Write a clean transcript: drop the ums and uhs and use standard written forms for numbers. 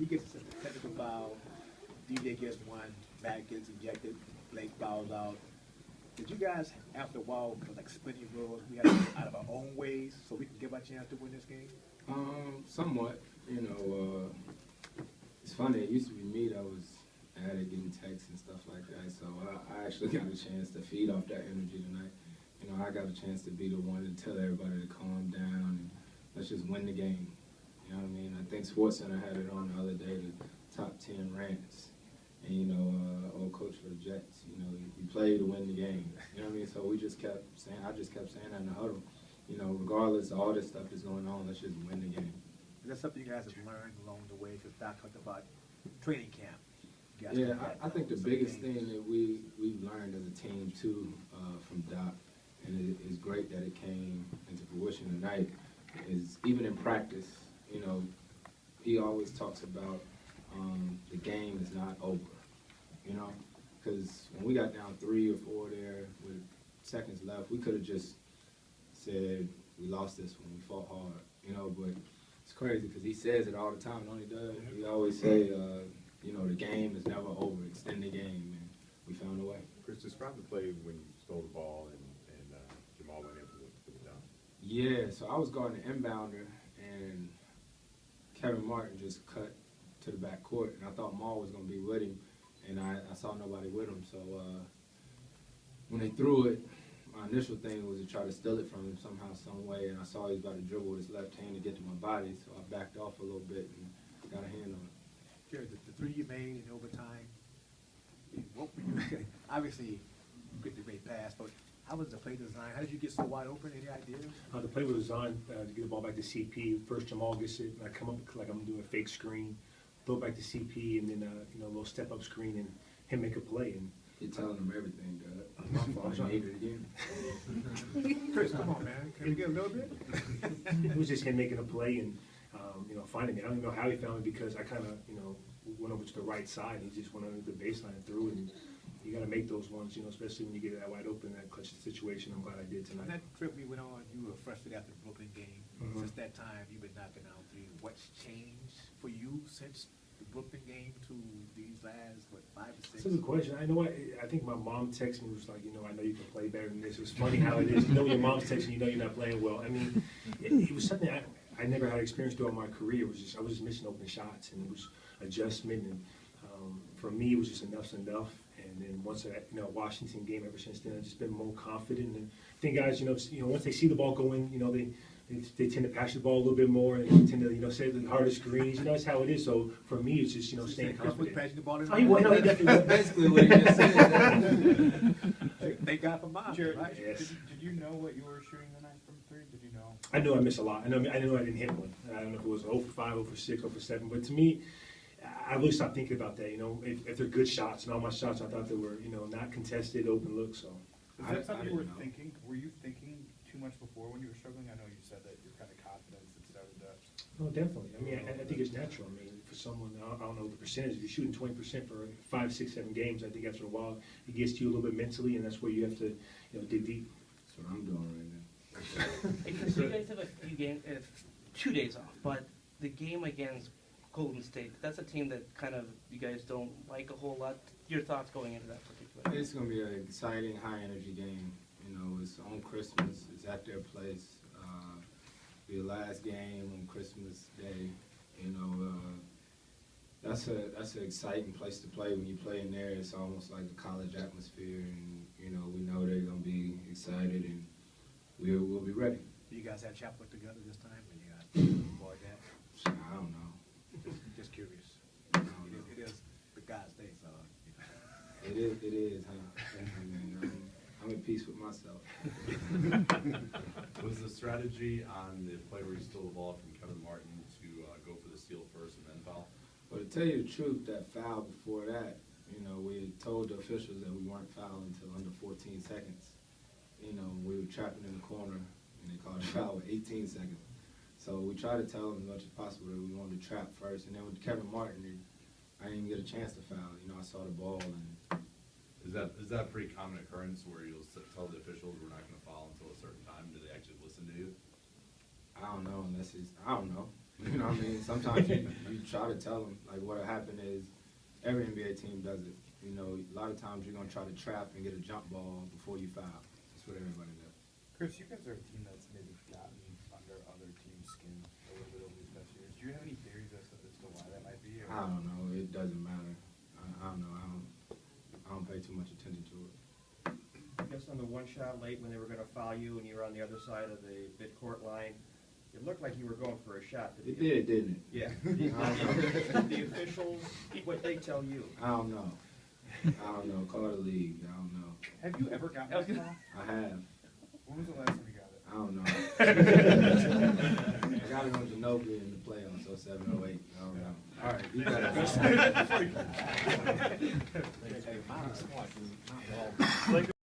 he gets a technical foul, DJ gets one, back gets ejected, Blake fouls out. Did you guys, after a while, like splitting rules, we had to get out of our own ways so we can give our chance to win this game? Somewhat. You know, it's funny. It used to be me that was added getting texts and stuff like that. So I actually got a chance to feed off that energy tonight. You know, I got a chance to be the one to tell everybody to calm down and let's just win the game. You know what I mean? I think SportsCenter had it on the other day, the top 10 rants. And, you know, old coach for the Jets, you know, you play to win the game. You know what I mean? So we just kept saying, I just kept saying that in the huddle. You know, regardless of all this stuff that's going on, let's just win the game. Is that something you guys have learned along the way? Because Doc talked about training camp. Yeah, I think the biggest thing that we've learned as a team, too, from Doc, and it is great that it came into fruition tonight, is even in practice, you know, he always talks about the game is not over, you know, because when we got down 3 or 4 there with seconds left, we could have just said we lost this one, we fought hard, you know, but it's crazy because he says it all the time, don't he, Doug? He always say, you know, the game is never over, extend the game, and we found a way. Chris, describe the play when you stole the ball and Jamal went in for the dunk. Yeah, so I was guarding the inbounder, and Kevin Martin just cut to the back court, and I thought Maul was going to be with him, and I saw nobody with him, so when they threw it, my initial thing was to try to steal it from him somehow, some way, and I saw he was about to dribble with his left hand to get to my body, so I backed off a little bit and got a hand on it. Jared, the 3 you made in overtime, what were you, obviously you get the great pass, but how was the play designed? How did you get so wide open? Any idea? The play was designed to get the ball back to CP. First Jamal gets it, and I come up like I'm doing a fake screen, throw it back to CP, and then you know, a little step-up screen, and him make a play. And you're telling him everything, Doug. My fault, I made it again. Chris, come on, man. Can we get a little bit? It was just him making a play and, you know, finding me. I don't even know how he found me because I kind of, you know, went over to the right side. He just went under the baseline and threw it. And you got to make those ones, you know, especially when you get that wide open, that clutch situation. I'm glad I did tonight. That trip we went on, you were frustrated after the Brooklyn game. Since that time, you've been knocking down 3. What's changed for you since the Brooklyn game to these last, what, 5 or 6? That's a good question. I know what, I think my mom texted me, was like, you know, I know you can play better than this. It was funny how it is. You know, your mom's texting you know you're not playing well. I mean, it was something I never had experience throughout my career. It was just, I was just missing open shots, and it was adjustment. And for me, it was just enough's enough. And then once I, you know, Washington game ever since then, I've just been more confident. And I think guys, you know, once they see the ball going, you know, they tend to pass the ball a little bit more, and they tend to, you know, say the harder screens. You know, that's how it is. So for me, it's just, you know, staying confident. Passing the ball in he definitely was. Basically what he just said. Thank God for mom, Jared, right? yes. Did you know what you were shooting tonight from 3? Did you know? I know I missed a lot. I know I didn't hit one. I don't know if it was 0 for 5, 0 for 6, 0 for 7. But to me, I really stopped thinking about that. You know, if they're good shots, and all my shots, I thought they were, you know, not contested, open looks. So. Is that something you were thinking? Were you thinking too much before when you were struggling? I know you said that your kind of confidence had started to. Oh, definitely. I mean, I think it's natural. I mean, for someone, I don't know the percentage. If you're shooting 20% for 5, 6, 7 games, I think after a while it gets to you a little bit mentally, and that's where you have to, you know, dig deep. That's what I'm doing right now. Because you guys have a few games, 2 days off, but the game against Golden State, that's a team that kind of you guys don't like a whole lot. Your thoughts going into that particular game? It's going to be an exciting, high-energy game. You know, it's on Christmas. It's at their place. Be the last game on Christmas Day. You know, that's an exciting place to play. When you play in there, it's almost like the college atmosphere, and you know, we know they're going to be excited, and we'll be ready. Do you guys have chapel together this time? Or you guys avoid that? I don't know. Just curious. It is the God's day, so. It is, huh? I mean, I'm at peace with myself. Was the strategy on the play where you stole the ball from Kevin Martin to go for the steal first and then foul? Well, to tell you the truth, that foul before that, you know, we told the officials that we weren't fouling until under 14 seconds. You know, we were trapping in the corner, and they called a foul with 18 seconds. So we tried to tell them as much as possible that we wanted to trap first. And then with Kevin Martin, I didn't get a chance to foul. You know, I saw the ball. And Is that a pretty common occurrence where you'll tell the officials we're not going to foul until a certain time? Do they actually listen to you? I don't know unless it's, I don't know. You know what I mean? Sometimes you try to tell them, like what'll happen is every NBA team does it. You know, a lot of times you're gonna try to trap and get a jump ball before you foul. That's what everybody does. Chris, you guys are a team that's maybe gotten under other teams' skin a little bit over these past years. Do you have any theories as to why that might be? Or? I don't know. It doesn't matter. I don't know. I don't pay too much attention to it. I guess on the one shot late when they were gonna foul you and you were on the other side of the midcourt line, it looked like you were going for a shot. It did, didn't it? Yeah. I don't know. The officials, what they tell you. I don't know. I don't know. Call the league. I don't know. Have you ever gotten that call? I have. When was the last time you got it? I don't know. I got it on Ginobili in the playoffs, 07, 08. I don't know. All right, you got it. Hey, mine is smart, dude. Not all.